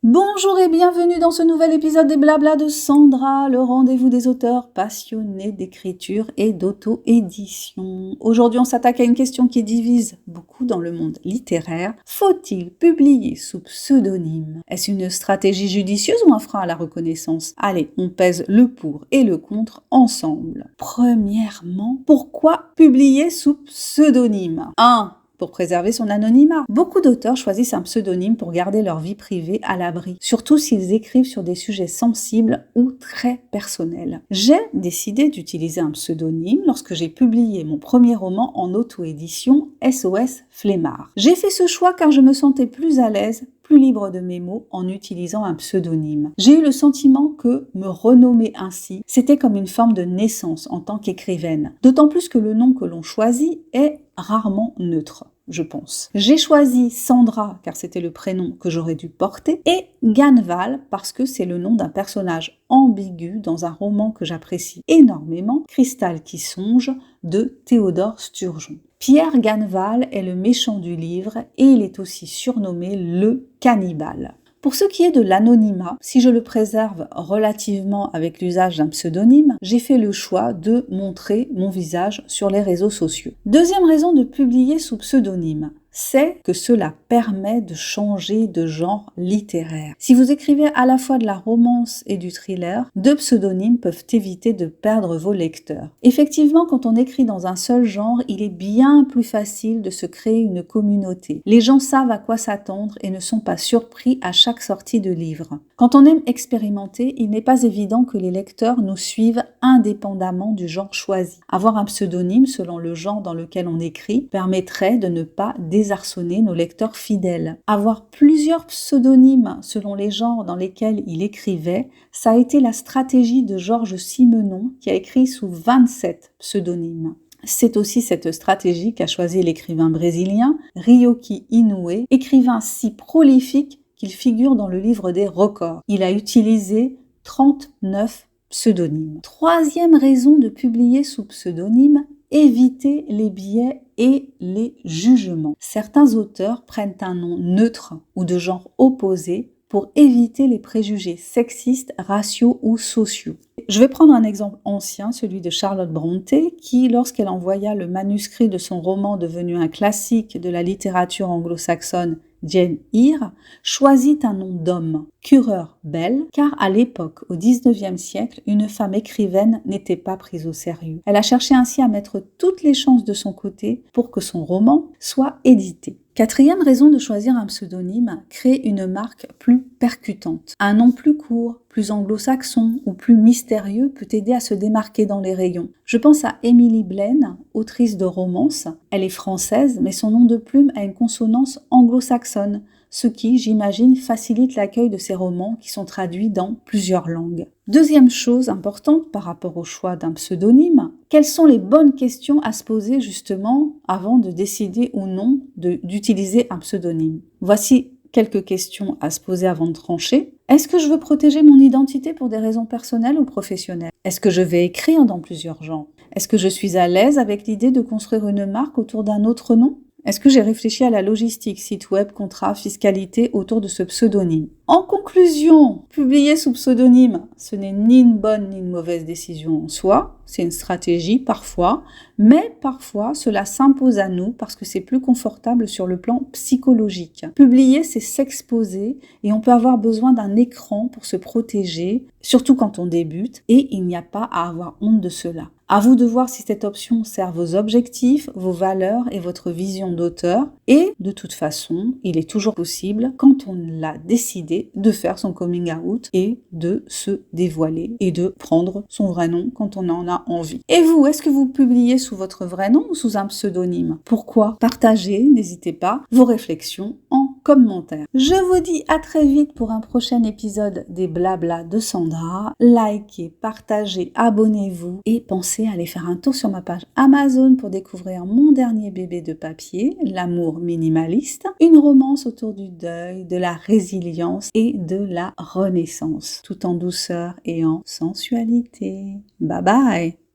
Bonjour et bienvenue dans ce nouvel épisode des Blabla de Sandra, le rendez-vous des auteurs passionnés d'écriture et d'auto-édition. Aujourd'hui, on s'attaque à une question qui divise beaucoup dans le monde littéraire. Faut-il publier sous pseudonyme? Est-ce une stratégie judicieuse ou un frein à la reconnaissance? Allez, on pèse le pour et le contre ensemble. Premièrement, pourquoi publier sous pseudonyme? 1. Pour préserver son anonymat. Beaucoup d'auteurs choisissent un pseudonyme pour garder leur vie privée à l'abri, surtout s'ils écrivent sur des sujets sensibles ou très personnels. J'ai décidé d'utiliser un pseudonyme lorsque j'ai publié mon premier roman en auto-édition SOS Flemmard. J'ai fait ce choix car je me sentais plus à l'aise, plus libre de mes mots en utilisant un pseudonyme. J'ai eu le sentiment que me renommer ainsi, c'était comme une forme de naissance en tant qu'écrivaine. D'autant plus que le nom que l'on choisit est rarement neutre, je pense. J'ai choisi Sandra car c'était le prénom que j'aurais dû porter et Ganval parce que c'est le nom d'un personnage ambigu dans un roman que j'apprécie énormément, Cristal qui songe de Théodore Sturgeon. Pierre Ganval est le méchant du livre et il est aussi surnommé le cannibale. Pour ce qui est de l'anonymat, si je le préserve relativement avec l'usage d'un pseudonyme, j'ai fait le choix de montrer mon visage sur les réseaux sociaux. Deuxième raison de publier sous pseudonyme, c'est que cela permet de changer de genre littéraire. Si vous écrivez à la fois de la romance et du thriller, deux pseudonymes peuvent éviter de perdre vos lecteurs. Effectivement, quand on écrit dans un seul genre, il est bien plus facile de se créer une communauté. Les gens savent à quoi s'attendre et ne sont pas surpris à chaque sortie de livre. Quand on aime expérimenter, il n'est pas évident que les lecteurs nous suivent indépendamment du genre choisi. Avoir un pseudonyme selon le genre dans lequel on écrit permettrait de ne pas désarçonner nos lecteurs fidèles. Avoir plusieurs pseudonymes selon les genres dans lesquels il écrivait, ça a été la stratégie de Georges Simenon qui a écrit sous 27 pseudonymes. C'est aussi cette stratégie qu'a choisi l'écrivain brésilien Ryoki Inoue, écrivain si prolifique qu'il figure dans le livre des records. Il a utilisé 39 pseudonymes. Troisième raison de publier sous pseudonyme, éviter les biais et les jugements. Certains auteurs prennent un nom neutre ou de genre opposé pour éviter les préjugés sexistes, raciaux ou sociaux. Je vais prendre un exemple ancien, celui de Charlotte Brontë, qui, lorsqu'elle envoya le manuscrit de son roman devenu un classique de la littérature anglo-saxonne, Jane Eyre, choisit un nom d'homme, Currer Bell, car à l'époque, au XIXe siècle, une femme écrivaine n'était pas prise au sérieux. Elle a cherché ainsi à mettre toutes les chances de son côté pour que son roman soit édité. Quatrième raison de choisir un pseudonyme, créer une marque plus percutante. Un nom plus court, plus anglo-saxon ou plus mystérieux peut aider à se démarquer dans les rayons. Je pense à Emily Blaine, autrice de romance. Elle est française, mais son nom de plume a une consonance anglo-saxonne, ce qui, j'imagine, facilite l'accueil de ses romans qui sont traduits dans plusieurs langues. Deuxième chose importante par rapport au choix d'un pseudonyme, quelles sont les bonnes questions à se poser justement avant de décider ou non d'utiliser un pseudonyme? Voici quelques questions à se poser avant de trancher. Est-ce que je veux protéger mon identité pour des raisons personnelles ou professionnelles? Est-ce que je vais écrire dans plusieurs genres? Est-ce que je suis à l'aise avec l'idée de construire une marque autour d'un autre nom? Est-ce que j'ai réfléchi à la logistique, site web, contrat, fiscalité autour de ce pseudonyme? En conclusion, publier sous pseudonyme, ce n'est ni une bonne ni une mauvaise décision en soi, c'est une stratégie parfois, mais parfois cela s'impose à nous parce que c'est plus confortable sur le plan psychologique. Publier, c'est s'exposer et on peut avoir besoin d'un écran pour se protéger, surtout quand on débute, et il n'y a pas à avoir honte de cela. À vous de voir si cette option sert vos objectifs, vos valeurs et votre vision d'auteur. Et de toute façon, il est toujours possible, quand on l'a décidé, de faire son coming out et de se dévoiler et de prendre son vrai nom quand on en a envie. Et vous, est-ce que vous publiez sous votre vrai nom ou sous un pseudonyme? Pourquoi? Partagez, n'hésitez pas, vos réflexions en commentaire. Je vous dis à très vite pour un prochain épisode des Blabla de Sandra. Likez, partagez, abonnez-vous et pensez à aller faire un tour sur ma page Amazon pour découvrir mon dernier bébé de papier, L'amour minimaliste, une romance autour du deuil, de la résilience et de la renaissance, tout en douceur et en sensualité. Bye bye!